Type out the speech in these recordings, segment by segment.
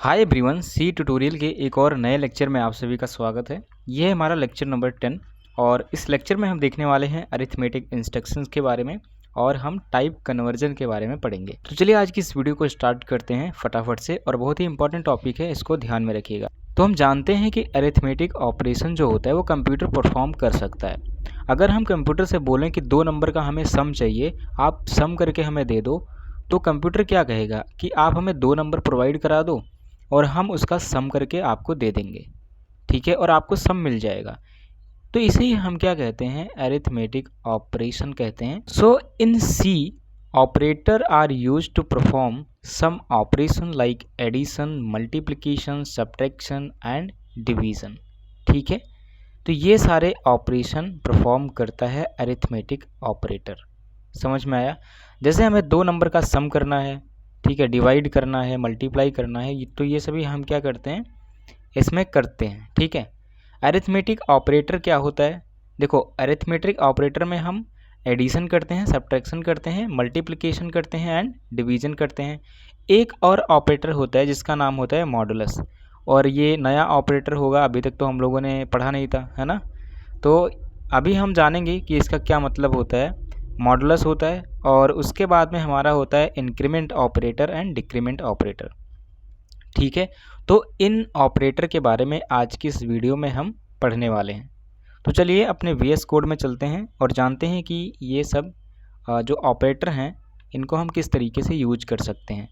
Hi everyone, सी tutorial के एक और नए लेक्चर में आप सभी का स्वागत है। ये है हमारा लेक्चर नंबर 10 और इस लेक्चर में हम देखने वाले हैं अरिथमेटिक इंस्ट्रक्शंस के बारे में और हम टाइप कन्वर्जन के बारे में पढ़ेंगे। तो चलिए आज की इस वीडियो को स्टार्ट करते हैं फटाफट से, और बहुत ही इंपॉर्टेंट टॉपिक है, इसको ध्यान में रखिएगा। तो हम जानते हैं कि अरिथमेटिक ऑपरेशन जो होता है वो कंप्यूटर परफॉर्म कर सकता है। अगर हम कंप्यूटर से बोलें कि 2 नंबर का हमें सम चाहिए, आप सम करके हमें दे दो, तो कंप्यूटर क्या कहेगा कि आप हमें 2 नंबर प्रोवाइड करा दो और हम उसका सम करके आपको दे देंगे, ठीक है, और आपको सम मिल जाएगा। तो इसे ही हम क्या कहते हैं, अरिथमेटिक ऑपरेशन कहते हैं। So in C operator are used to perform some operation like addition, multiplication, subtraction and division, ठीक है। तो ये सारे ऑपरेशन परफॉर्म करता है अरिथमेटिक ऑपरेटर। समझ में आया? जैसे हमें 2 नंबर का सम करना है, ठीक है, डिवाइड करना है, मल्टीप्लाई करना है, तो ये सभी हम क्या करते हैं, इसमें करते हैं, ठीक है। अरिथमेटिक ऑपरेटर क्या होता है? देखो, अरिथमेटिक ऑपरेटर में हम एडिशन करते हैं, सब्ट्रैक्शन करते हैं, मल्टीप्लिकेशन करते हैं एंड डिवीजन करते हैं। एक और ऑपरेटर होता है जिसका नाम होता है मॉडुलस, और ये नया ऑपरेटर होगा, अभी तक तो हम लोगों ने पढ़ा नहीं था, है ना। तो अभी हम जानेंगे कि इसका क्या मतलब होता है। मॉडुलस होता है और उसके बाद में हमारा होता है increment operator and decrement operator, ठीक है। तो इन ऑपरेटर के बारे में आज की इस वीडियो में हम पढ़ने वाले हैं। तो चलिए अपने वीएस कोड में चलते हैं और जानते हैं कि ये सब जो ऑपरेटर हैं इनको हम किस तरीके से यूज कर सकते हैं।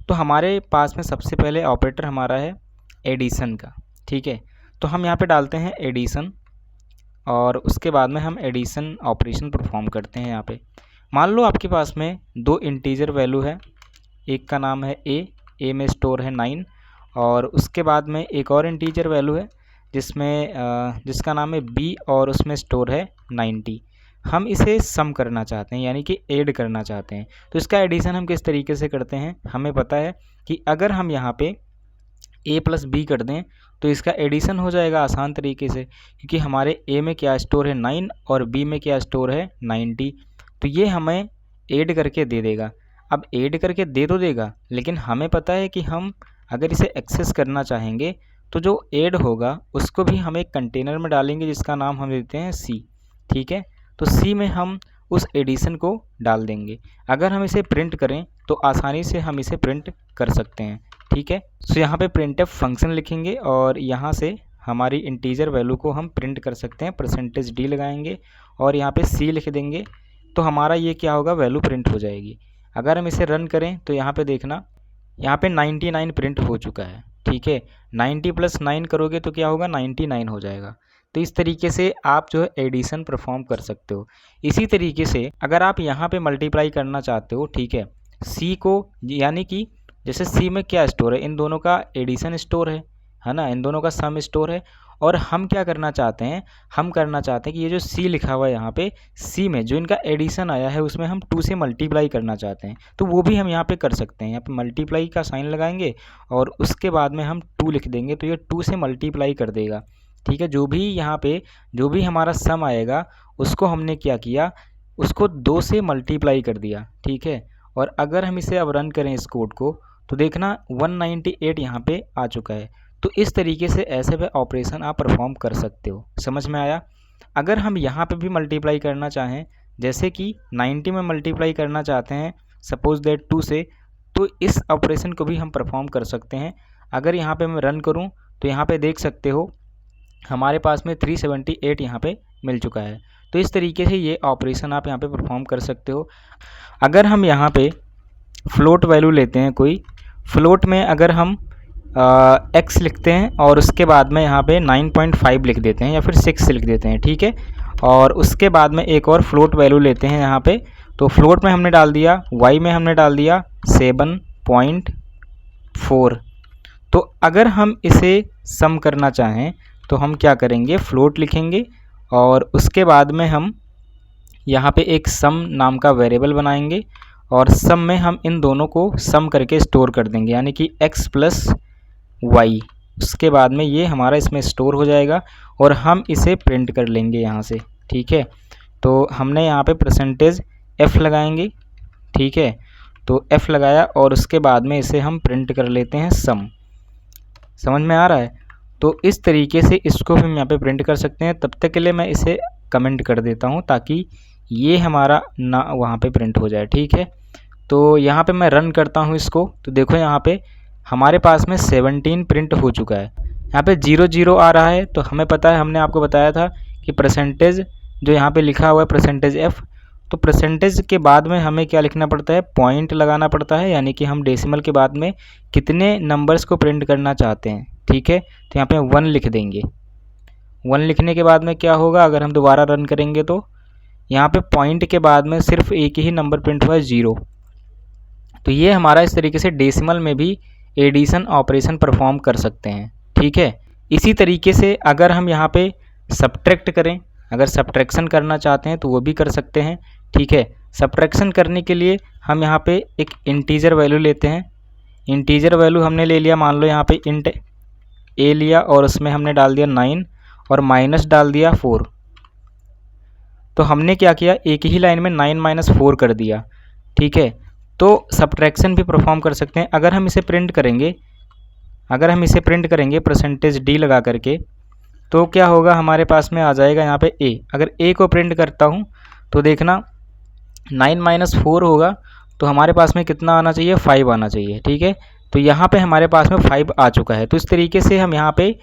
तो हमारे पास में सबसे पहले ऑपरेटर हमारा है एडिशन का, ठीक है। तो हम यहाँ पे डालते हैं एडिशन और उसके बाद में हम एडिशन ऑपरेशन परफॉर्म करते हैं। यहाँ पे मान लो आपके पास में 2 इंटीजर वैल्यू है, एक का नाम है ए में स्टोर है 9, और उसके बाद में एक और इंटीजर वैल्यू है जिसका नाम है बी और उसमें स्टोर है 90। हम इसे सम करना चाहते हैं, यानी कि ऐड करना चाहते हैं। तो इसका एडिशन हम किस तरीके से करते हैं, हमें पता है कि अगर हम यहाँ पे ए प्लस बी कर दें तो इसका एडिशन हो जाएगा आसान तरीके से, क्योंकि हमारे ए में क्या स्टोर है 9 और बी में क्या स्टोर है 90। तो ये हमें ऐड करके दे देगा। अब ऐड करके दे तो देगा, लेकिन हमें पता है कि हम अगर इसे एक्सेस करना चाहेंगे तो जो ऐड होगा उसको भी हम एक कंटेनर में डालेंगे जिसका नाम हम देते हैं सी, ठीक है। तो सी में हम उस एडिशन को डाल देंगे। अगर हम इसे प्रिंट करें तो आसानी से हम इसे प्रिंट कर सकते हैं, ठीक है। सो यहाँ पे प्रिंटफ फंक्शन लिखेंगे और यहाँ से हमारी इंटीजर वैल्यू को हम प्रिंट कर सकते हैं, %d लगाएंगे और यहाँ पे c लिख देंगे, तो हमारा ये क्या होगा, वैल्यू प्रिंट हो जाएगी। अगर हम इसे रन करें तो यहाँ पे देखना, यहाँ पे 99 प्रिंट हो चुका है, ठीक है। 90 + 9 करोगे तो क्या होगा, 99 हो जाएगा। तो इस तरीके से आप जो है एडिशन परफॉर्म कर सकते हो। इसी तरीके से अगर आप यहाँ पे मल्टीप्लाई करना चाहते हो, ठीक है, सी को, यानी कि जैसे सी में क्या स्टोर है, इन दोनों का एडिशन स्टोर है ना, इन दोनों का सम स्टोर है। और हम क्या करना चाहते हैं, हम करना चाहते हैं कि ये जो सी लिखा हुआ है यहाँ पे, सी में जो इनका एडिशन आया है उसमें हम 2 से मल्टीप्लाई करना चाहते हैं, तो वो भी हम यहाँ पे कर सकते हैं। यहाँ पे मल्टीप्लाई का साइन लगाएंगे और उसके बाद में हम 2 लिख देंगे, तो ये 2 से मल्टीप्लाई कर देगा, ठीक है। जो भी यहाँ पे जो भी हमारा सम आएगा उसको हमने क्या किया, उसको 2 से मल्टीप्लाई कर दिया, ठीक है। और अगर हम इसे अब रन करें इस कोड को, तो देखना 198 यहाँ पे आ चुका है। तो इस तरीके से ऐसे पे ऑपरेशन आप परफॉर्म कर सकते हो। समझ में आया? अगर हम यहाँ पे भी मल्टीप्लाई करना चाहें, जैसे कि 90 में मल्टीप्लाई करना चाहते हैं सपोज दैट 2 से, तो इस ऑपरेशन को भी हम परफॉर्म कर सकते हैं। अगर यहाँ पे मैं रन करूँ तो यहाँ पे देख सकते हो हमारे पास में 378 यहाँ पे मिल चुका है। तो इस तरीके से ये ऑपरेशन आप यहाँ पे परफॉर्म कर सकते हो। अगर हम यहाँ पे फ्लोट वैल्यू लेते हैं कोई, फ्लोट में अगर हम x लिखते हैं और उसके बाद में यहाँ पे 9.5 लिख देते हैं या फिर 6 लिख देते हैं, ठीक है। और उसके बाद में एक और फ्लोट वैल्यू लेते हैं यहाँ पे, तो फ्लोट में हमने डाल दिया, y में हमने डाल दिया 7.4। तो अगर हम इसे सम करना चाहें तो हम क्या करेंगे, फ्लोट लिखेंगे और उसके बाद में हम यहाँ पे एक सम नाम का वेरिएबल बनाएंगे और सम में हम इन दोनों को सम करके स्टोर कर देंगे, यानी कि x + y। उसके बाद में ये हमारा इसमें स्टोर हो जाएगा और हम इसे प्रिंट कर लेंगे यहाँ से, ठीक है। तो हमने यहाँ पे %f लगाएंगे, ठीक है। तो f लगाया और उसके बाद में इसे हम प्रिंट कर लेते हैं सम। समझ में आ रहा है? तो इस तरीके से इसको भी हम यहाँ पे प्रिंट कर सकते हैं। तब तक के लिए मैं इसे कमेंट कर देता हूँ ताकि ये हमारा ना वहाँ पे प्रिंट हो जाए, ठीक है। तो यहाँ पे मैं रन करता हूँ इसको, तो देखो यहाँ पे हमारे पास में 17 प्रिंट हो चुका है। यहाँ पे 00 आ रहा है, तो हमें पता है, हमने आपको बताया था कि परसेंटेज जो यहाँ पे लिखा हुआ है परसेंटेज एफ, तो परसेंटेज के बाद में हमें क्या लिखना पड़ता है, पॉइंट लगाना पड़ता है, यानी कि हम डेसिमल के बाद में कितने नंबर्स को प्रिंट करना चाहते हैं, ठीक है। तो यहाँ पे 1 लिख देंगे। 1 लिखने के बाद में क्या होगा, अगर हम दोबारा रन करेंगे तो यहाँ पे पॉइंट के बाद में सिर्फ एक ही नंबर प्रिंट हुआ है, 0। तो ये हमारा इस तरीके से डेसिमल में भी एडिशन ऑपरेशन परफॉर्म कर सकते हैं, ठीक है। इसी तरीके से अगर हम यहाँ पे सब्ट्रैक्ट करें, अगर सब्ट्रैक्शन करना चाहते हैं तो वो भी कर सकते हैं, ठीक है। सब्ट्रैक्शन करने के लिए हम यहाँ पे एक इंटीजर वैल्यू लेते हैं। इंटीजर वैल्यू हमने ले लिया, मान लो यहाँ पे इंट ए लिया और उसमें हमने डाल दिया 9 और माइनस डाल दिया 4। तो हमने क्या किया, एक ही लाइन में 9 - 4 कर दिया, ठीक है। तो सब्ट्रैक्शन भी परफॉर्म कर सकते हैं। अगर हम इसे प्रिंट करेंगे परसेंटेज डी लगा करके, तो क्या होगा, हमारे पास में आ जाएगा यहाँ पे ए। अगर ए को प्रिंट करता हूँ तो देखना 9 - 4 होगा, तो हमारे पास में कितना आना चाहिए, 5 आना चाहिए, ठीक है। तो यहाँ पे हमारे पास में 5 आ चुका है। तो इस तरीके से हम यहाँ पे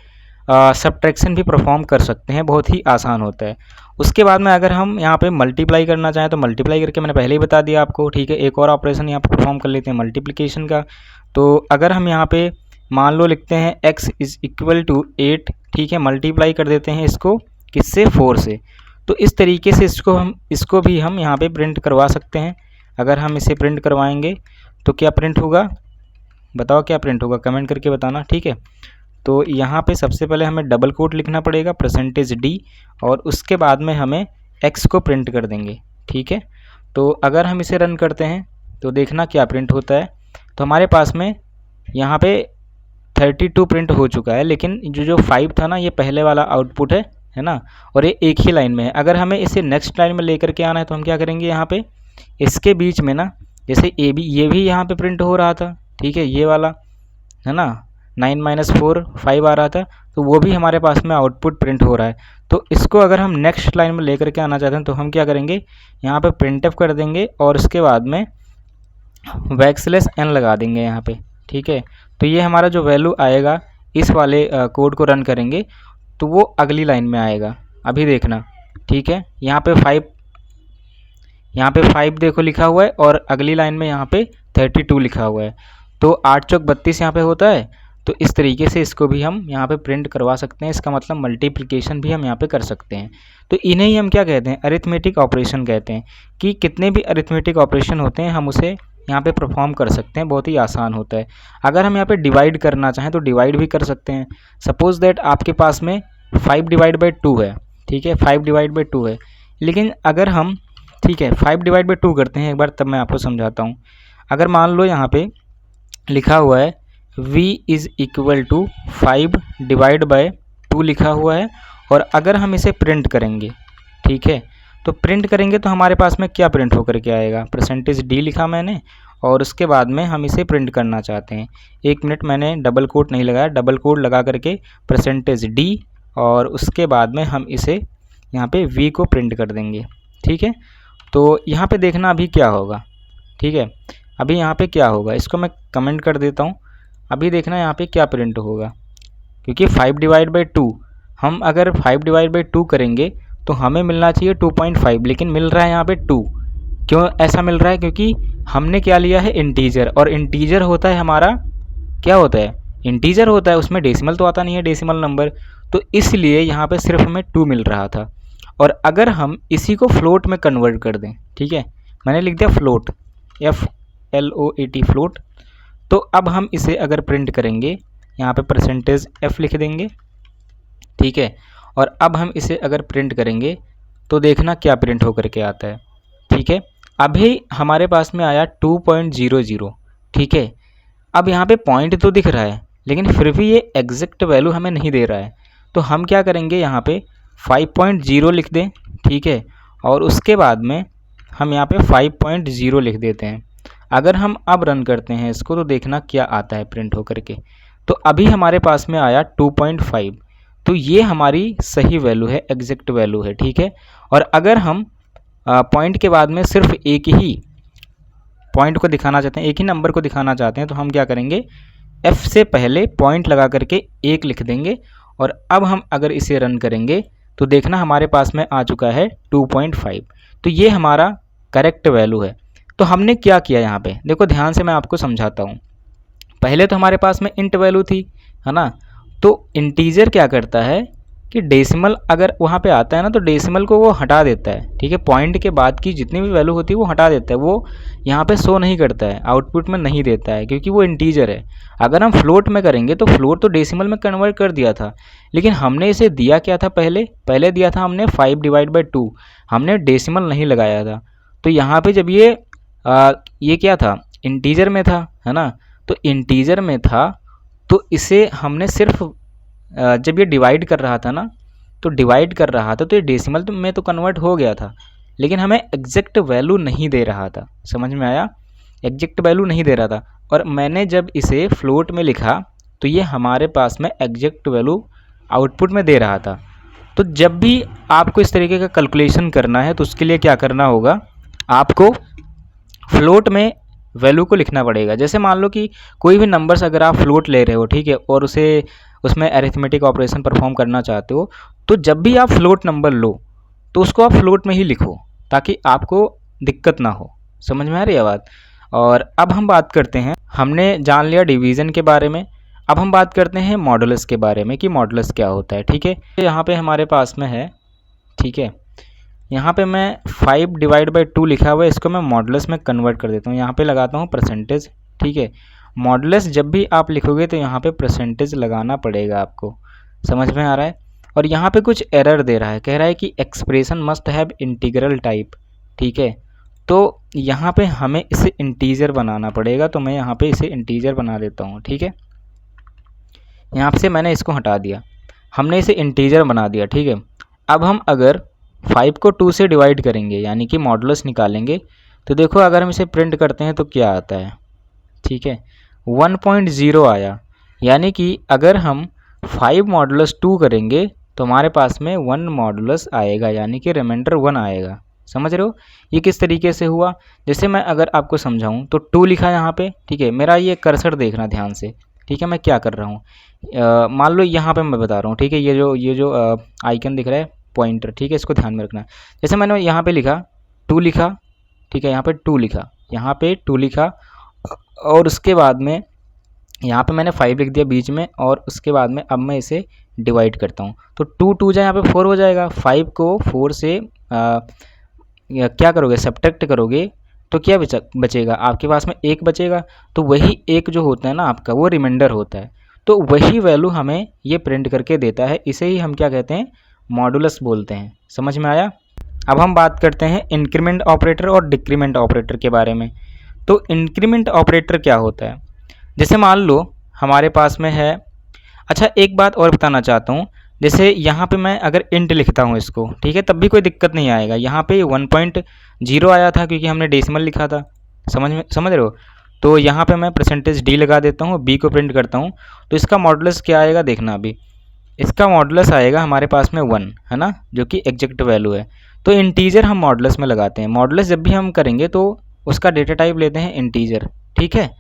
सब्ट्रैक्शन भी परफॉर्म कर सकते हैं, बहुत ही आसान होता है। उसके बाद में अगर हम यहाँ पे मल्टीप्लाई करना चाहें तो मल्टीप्लाई करके मैंने पहले ही बता दिया आपको, ठीक है। एक और ऑपरेशन यहाँ पे परफॉर्म कर लेते हैं मल्टीप्लिकेशन का। तो अगर हम यहाँ पे मान लो लिखते हैं x = 8, ठीक है, मल्टीप्लाई कर देते हैं इसको किससे, 4 से। तो इस तरीके से इसको भी हम यहाँ पे प्रिंट करवा सकते हैं। अगर हम इसे प्रिंट करवाएंगे तो क्या प्रिंट होगा, बताओ क्या प्रिंट होगा, कमेंट करके बताना, ठीक है। तो यहाँ पे सबसे पहले हमें डबल कोट लिखना पड़ेगा परसेंटेज डी, और उसके बाद में हमें x को प्रिंट कर देंगे, ठीक है। तो अगर हम इसे रन करते हैं तो देखना क्या प्रिंट होता है। तो हमारे पास में यहाँ पे 32 प्रिंट हो चुका है, लेकिन जो 5 था ना, ये पहले वाला आउटपुट है ना, और ये एक ही लाइन में है। अगर हमें इसे नेक्स्ट लाइन में लेकर के आना है तो हम क्या करेंगे, यहाँ पे इसके बीच में ना, जैसे ये भी यहाँ पे प्रिंट हो रहा था, ठीक है, ये वाला है ना, 9 - 4 5 आ रहा था, तो वो भी हमारे पास में आउटपुट प्रिंट हो रहा है। तो इसको अगर हम नेक्स्ट लाइन में लेकर के आना चाहते हैं तो हम क्या करेंगे, यहाँ पे प्रिंटफ कर देंगे और उसके बाद में \n लगा देंगे यहाँ पे, ठीक है। तो ये हमारा जो वैल्यू आएगा, इस वाले कोड को रन करेंगे तो वो अगली लाइन में आएगा। अभी देखना, ठीक है, यहाँ पे 5 देखो लिखा हुआ है और अगली लाइन में यहाँ पे 32 लिखा हुआ है। तो 8 चौक 32 यहाँ पे होता है। तो इस तरीके से इसको भी हम यहाँ पे प्रिंट करवा सकते हैं। इसका मतलब मल्टीप्लिकेशन भी हम यहाँ पे कर सकते हैं। तो इन्हें ही हम क्या कहते हैं, अरिथमेटिक ऑपरेशन कहते हैं, कि कितने भी अरिथमेटिक ऑपरेशन होते हैं हम उसे यहाँ पे परफॉर्म कर सकते हैं, बहुत ही आसान होता है। अगर हम यहाँ पे डिवाइड करना चाहें तो डिवाइड भी कर सकते हैं। सपोज़ दैट आपके पास में 5/2 है, ठीक है, 5/2 है, लेकिन अगर हम, ठीक है, 5/2 करते हैं एक बार, तब मैं आपको समझाता हूँ। अगर मान लो यहाँ पे लिखा हुआ है v = 5/2 लिखा हुआ है, और अगर हम इसे प्रिंट करेंगे, ठीक है, तो प्रिंट करेंगे तो हमारे पास में क्या प्रिंट होकर के आएगा, परसेंटेज डी लिखा मैंने, और उसके बाद में हम इसे प्रिंट करना चाहते हैं। 1 मिनट, मैंने डबल कोट नहीं लगाया, डबल कोट लगा करके परसेंटेज डी, और उसके बाद में हम इसे यहाँ पे v को प्रिंट कर देंगे, ठीक है। तो यहाँ पे देखना अभी क्या होगा, ठीक है, अभी यहाँ पे क्या होगा, इसको मैं कमेंट कर देता हूँ। अभी देखना यहाँ पे क्या प्रिंट होगा, क्योंकि 5/2, हम अगर 5/2 करेंगे तो हमें मिलना चाहिए 2.5, लेकिन मिल रहा है यहाँ पे 2। क्यों ऐसा मिल रहा है, क्योंकि हमने क्या लिया है, इंटीजर, और इंटीजर होता है हमारा, क्या होता है, इंटीजर होता है, उसमें डेसिमल तो आता नहीं है, डेसिमल नंबर, तो इसलिए यहाँ पे सिर्फ हमें 2 मिल रहा था। और अगर हम इसी को फ्लोट में कन्वर्ट कर दें, ठीक है, मैंने लिख दिया फ्लोट, FLOAT फ्लोट, तो अब हम इसे अगर प्रिंट करेंगे, यहाँ पे परसेंटेज f लिख देंगे, ठीक है, और अब हम इसे अगर प्रिंट करेंगे तो देखना क्या प्रिंट होकर के आता है, ठीक है। अभी हमारे पास में आया 2.00, ठीक है। अब यहाँ पे पॉइंट तो दिख रहा है, लेकिन फिर भी ये एग्जैक्ट वैल्यू हमें नहीं दे रहा है। तो हम क्या करेंगे, यहाँ पे 5.0 लिख दें, ठीक है, और उसके बाद में हम यहाँ पे 5.0 लिख देते हैं। अगर हम अब रन करते हैं इसको तो देखना क्या आता है प्रिंट होकर के। तो अभी हमारे पास में आया 2.5, तो ये हमारी सही वैल्यू है, एग्जैक्ट वैल्यू है, ठीक है। और अगर हम पॉइंट के बाद में सिर्फ एक ही पॉइंट को दिखाना चाहते हैं, एक ही नंबर को दिखाना चाहते हैं, तो हम क्या करेंगे, F से पहले पॉइंट लगा करके 1 लिख देंगे। और अब हम अगर इसे रन करेंगे तो देखना हमारे पास में आ चुका है 2.5, तो ये हमारा करेक्ट वैल्यू है। तो हमने क्या किया यहाँ पे, देखो ध्यान से मैं आपको समझाता हूँ। पहले तो हमारे पास में इंट वैल्यू थी, है ना। तो इंटीजर क्या करता है कि डेसिमल अगर वहाँ पे आता है ना, तो डेसिमल को वो हटा देता है, ठीक है। पॉइंट के बाद की जितनी भी वैल्यू होती है वो हटा देता है, वो यहाँ पे शो नहीं करता है, आउटपुट में नहीं देता है, क्योंकि वो इंटीजर है। अगर हम फ्लोट में करेंगे तो फ्लोट तो डेसिमल में कन्वर्ट कर दिया था, लेकिन हमने इसे दिया क्या था, पहले दिया था हमने 5/2, हमने डेसिमल नहीं लगाया था। तो यहाँ पे जब ये क्या था, इंटीजर में था, है ना। तो इंटीजर में था तो इसे हमने सिर्फ जब ये डिवाइड कर रहा था ना, तो डिवाइड कर रहा था तो ये डेसिमल में तो कन्वर्ट हो गया था, लेकिन हमें एग्जैक्ट वैल्यू नहीं दे रहा था। समझ में आया, एग्जैक्ट वैल्यू नहीं दे रहा था। और मैंने जब इसे फ्लोट में लिखा तो ये हमारे पास में एग्जैक्ट वैल्यू आउटपुट में दे रहा था। तो जब भी आपको इस तरीके का कैलकुलेशन करना है तो उसके लिए क्या करना होगा, आपको फ्लोट में वैल्यू को लिखना पड़ेगा। जैसे मान लो कि कोई भी नंबर्स अगर आप फ्लोट ले रहे हो, ठीक है, और उसमें अरिथमेटिक ऑपरेशन परफॉर्म करना चाहते हो, तो जब भी आप फ्लोट नंबर लो तो उसको आप फ्लोट में ही लिखो, ताकि आपको दिक्कत ना हो। समझ में आ रही है बात। और अब हम बात करते हैं, हमने जान लिया डिवीज़न के बारे में, अब हम बात करते हैं मॉडुलस के बारे में कि मॉडुलस क्या होता है, ठीक है। यहाँ पे हमारे पास में है, ठीक है, यहाँ पे मैं 5/2 लिखा हुआ है, इसको मैं मॉडुलस में कन्वर्ट कर देता हूँ। यहाँ पे लगाता हूँ परसेंटेज, ठीक है। मॉडुलस जब भी आप लिखोगे तो यहाँ पे परसेंटेज लगाना पड़ेगा आपको। समझ में आ रहा है। और यहाँ पे कुछ एरर दे रहा है, कह रहा है कि expression must have integral type, ठीक है। तो यहाँ पे हमें इसे इंटीजर बनाना पड़ेगा, तो मैं यहाँ पे इसे इंटीजर बना देता हूँ, ठीक है। यहाँ से मैंने इसको हटा दिया, हमने इसे इंटीजर बना दिया, ठीक है। अब हम अगर 5 को 2 से डिवाइड करेंगे, यानी कि मॉडुलस निकालेंगे, तो देखो अगर हम इसे प्रिंट करते हैं तो क्या आता है, ठीक है, 1.0 आया। यानी कि अगर हम 5 मॉडुलस 2 करेंगे तो हमारे पास में 1 मॉडुलस आएगा, यानी कि रिमाइंडर 1 आएगा। समझ रहे हो ये किस तरीके से हुआ। जैसे मैं अगर आपको समझाऊं तो 2 लिखा यहाँ पे, ठीक है। मेरा ये कर्सर देखना ध्यान से, ठीक है, मैं क्या कर रहा हूँ। मान लो यहाँ पे मैं बता रहा हूँ, ठीक है, ये जो आइकन दिख रहा है पॉइंटर, ठीक है, इसको ध्यान में रखना। जैसे मैंने यहाँ पे लिखा 2 लिखा, ठीक है, यहाँ पे 2 लिखा, यहाँ पे 2 लिखा, और उसके बाद में यहाँ पे मैंने 5 लिख दिया बीच में, और उसके बाद में अब मैं इसे डिवाइड करता हूँ तो 2 2 जाए यहाँ पे 4 हो जाएगा। 5 को 4 से क्या करोगे, सब्ट्रैक्ट करोगे तो क्या बचेगा आपके पास में, 1 बचेगा। तो वही 1 जो होता है ना आपका, वो रिमाइंडर होता है। तो वही वैल्यू हमें ये प्रिंट करके देता है, इसे ही हम क्या कहते हैं, मॉडुलस बोलते हैं। समझ में आया। अब हम बात करते हैं इंक्रीमेंट ऑपरेटर और डिक्रीमेंट ऑपरेटर के बारे में। तो इंक्रीमेंट ऑपरेटर क्या होता है, जैसे मान लो हमारे पास में है, अच्छा एक बात और बताना चाहता हूँ, जैसे यहाँ पे मैं अगर इंट लिखता हूँ इसको, ठीक है, तब भी कोई दिक्कत नहीं आएगा। यहाँ पे 1.0 आया था क्योंकि हमने डेसिमल लिखा था। समझ रहे हो। तो यहाँ पे मैं %d लगा देता हूँ, b को प्रिंट करता हूँ, तो इसका मॉडुलस क्या आएगा देखना। अभी इसका मॉडुलस आएगा हमारे पास में 1, है ना, जो कि एग्जैक्ट वैल्यू है। तो इंटीजर हम मॉडुलस में लगाते हैं। मॉडुलस जब भी हम करेंगे तो उसका डेटा टाइप लेते हैं इंटीजर, ठीक है।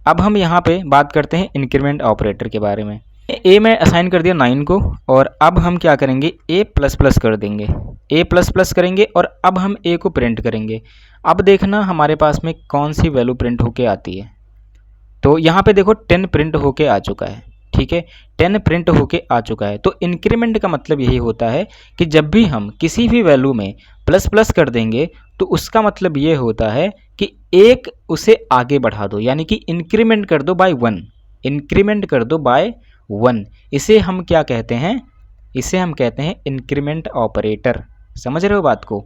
अब हम यहाँ पे बात करते हैं इंक्रीमेंट ऑपरेटर के बारे में। ए में असाइन कर दिया 9 को, और अब हम क्या करेंगे, a++ कर देंगे, a++ करेंगे, और अब हम a को प्रिंट करेंगे। अब देखना हमारे पास में कौन सी वैल्यू प्रिंट होके आती है। तो यहाँ पे देखो 10 प्रिंट होके आ चुका है, ठीक है, 10 प्रिंट होके आ चुका है। तो इंक्रीमेंट का मतलब यही होता है कि जब भी हम किसी भी वैल्यू में ++ कर देंगे तो उसका मतलब ये होता है कि एक उसे आगे बढ़ा दो, यानी कि इंक्रीमेंट कर दो बाय 1, इंक्रीमेंट कर दो बाय 1। इसे हम क्या कहते हैं, इसे हम कहते हैं इंक्रीमेंट ऑपरेटर। समझ रहे हो बात को।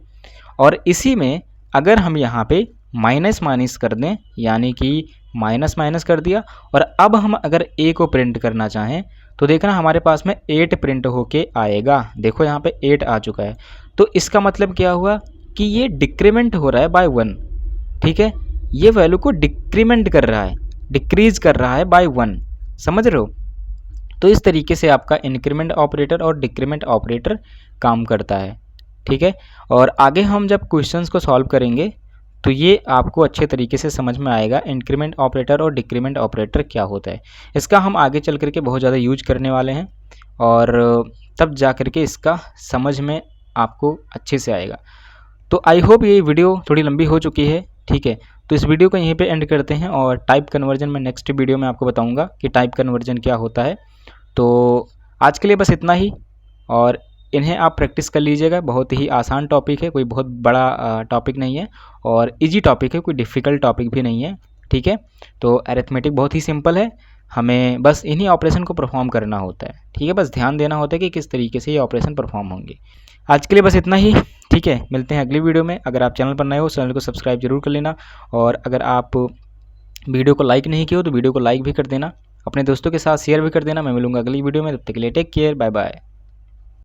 और इसी में अगर हम यहाँ पे माइनस कर दें, यानी कि माइनस कर दिया, और अब हम अगर a को प्रिंट करना चाहें तो देखना हमारे पास में 8 प्रिंट होके आएगा। देखो यहाँ पे 8 आ चुका है। तो इसका मतलब क्या हुआ कि ये डिक्रीमेंट हो रहा है बाय 1, ठीक है, ये वैल्यू को डिक्रीमेंट कर रहा है, डिक्रीज कर रहा है बाय 1। समझ रहे हो। तो इस तरीके से आपका इंक्रीमेंट ऑपरेटर और डिक्रीमेंट ऑपरेटर काम करता है, ठीक है। और आगे हम जब क्वेश्चंस को सॉल्व करेंगे तो ये आपको अच्छे तरीके से समझ में आएगा इंक्रीमेंट ऑपरेटर और डिक्रीमेंट ऑपरेटर क्या होता है। इसका हम आगे चल करके बहुत ज़्यादा यूज करने वाले हैं और तब जा करके इसका समझ में आपको अच्छे से आएगा। तो आई होप ये वीडियो थोड़ी लंबी हो चुकी है, ठीक है। तो इस वीडियो को यहीं पे एंड करते हैं और टाइप कन्वर्जन में नेक्स्ट वीडियो में आपको बताऊंगा कि टाइप कन्वर्जन क्या होता है। तो आज के लिए बस इतना ही, और इन्हें आप प्रैक्टिस कर लीजिएगा। बहुत ही आसान टॉपिक है, कोई बहुत बड़ा टॉपिक नहीं है और इजी टॉपिक है, कोई डिफ़िकल्ट टॉपिक भी नहीं है, ठीक है। तो अरिथमेटिक बहुत ही सिंपल है, हमें बस इन्हीं ऑपरेशन को परफॉर्म करना होता है, ठीक है। बस ध्यान देना होता है कि किस तरीके से ये ऑपरेशन परफॉर्म होंगे। आज के लिए बस इतना ही, ठीक है। मिलते हैं अगली वीडियो में। अगर आप चैनल पर नए हो चैनल को सब्सक्राइब जरूर कर लेना, और अगर आप वीडियो को लाइक नहीं किए हो तो वीडियो को लाइक भी कर देना, अपने दोस्तों के साथ शेयर भी कर देना। मैं मिलूंगा अगली वीडियो में, तब तक के लिए टेक केयर, बाय बाय।